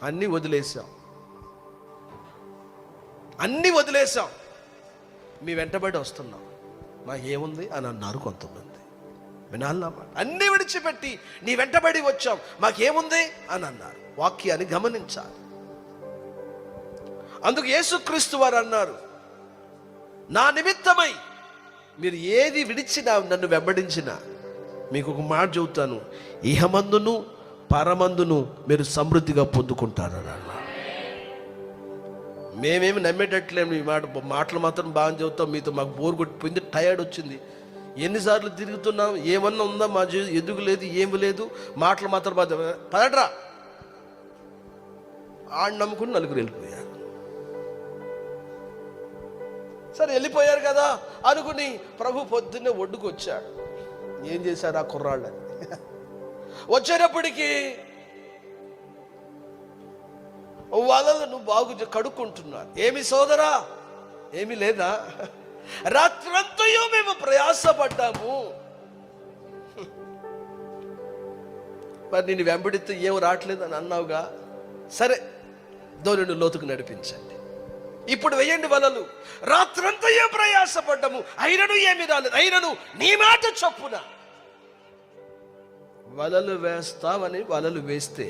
అన్నీ వదిలేసాం, మీ వెంటబడి వస్తున్నాం, మాకేముంది అని అన్నారు కొంతమంది. వినాలన్నా మాట, అన్నీ విడిచిపెట్టి నీ వెంటబడి వచ్చాం, మాకేముంది అని అన్నారు. వాక్యాన్ని గమనించాలి. అందుకు యేసుక్రీస్తు వారు అన్నారు, నా నిమిత్తమై మీరు ఏది విడిచినా, నన్ను వెంబడించినా, మీకు ఒక మాట చెబుతాను, ఇహమందును పరమందును మీరు సమృద్ధిగా పొందుకుంటారని అన్నారు. మేమేమి నమ్మేటట్లేము. ఈ మాటలు మాత్రం బాగా చెబుతాం, మీతో మాకు బోర్ కొట్టిపోయింది, టయర్డ్ వచ్చింది, ఎన్నిసార్లు తిరుగుతున్నాం, ఏమన్నా ఉందా మా జీవితం, ఎదుగు లేదు, ఏమి లేదు, మాటలు మాత్రం పదట్రా ఆడు నమ్ముకుని నలుగురు వెళ్ళిపోయారు. సరే వెళ్ళిపోయారు కదా అనుకుని ప్రభు పొద్దున్నే ఒడ్డుకు వచ్చాడు. ఏం చేశారు ఆ కుర్రాళ్ళని? వచ్చేటప్పటికి వాళ్ళను బాగు కడుక్కుంటున్నారు. ఏమి సోదరా, ఏమి లేదా, రాత్రంతయో మేము ప్రయాసపడ్డాము, మరి నిన్ను వెంబడితే ఏం రావట్లేదు అని అన్నావుగా, సరే ధోనిని లోతుకు నడిపించండి, ఇప్పుడు వెయ్యండి వలలు. రాత్రంతయో ప్రయాసపడ్డాము, అయినను ఏమి రాలేదు, అయినను నీ మాట చొప్పున. వలలు వేస్తామని వలలు వేస్తే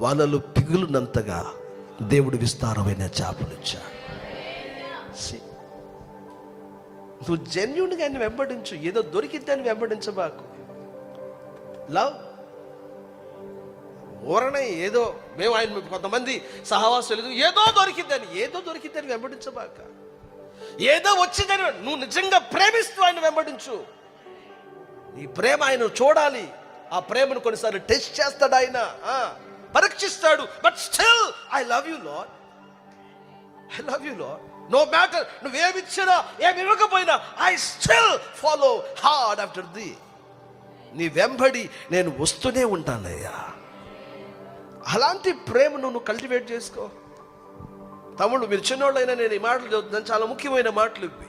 వలలు పిగులునంతగా దేవుడు విస్తారమైన చేపలు ఇచ్చాడు. నువ్వు జెన్యూన్గా ఆయన వెంబడించు, ఏదో దొరికిద్దని వెంబడించబాకు. లవ్ ఊరనే ఏదో మేము ఆయన కొంతమంది సహవాసులు ఏదో దొరికిద్దని వెంబడించబాక. ఏదో వచ్చిందని నువ్వు నిజంగా ప్రేమిస్తూ ఆయన వెంబడించు. నీ ప్రేమ ఆయన చూడాలి. ఆ ప్రేమను కొన్నిసార్లు టెస్ట్ చేస్తాడు ఆయన, పరీక్షిస్తాడు. But still I love you lord, no matter నువ్వేమిచ్చినా ఏమి ఇవ్వకపోయినా, I still follow hard after thee. నీ వెంబడి నేను వస్తూనే ఉంటానయ్యా. అలాంటి ప్రేమను నువ్వు కల్టివేట్ చేసుకో. తమ్ముడు, మీరు చిన్నోళ్ళైనా నేను ఈ మాటలు చదువుతున్నాను, చాలా ముఖ్యమైన మాటలు ఇవి.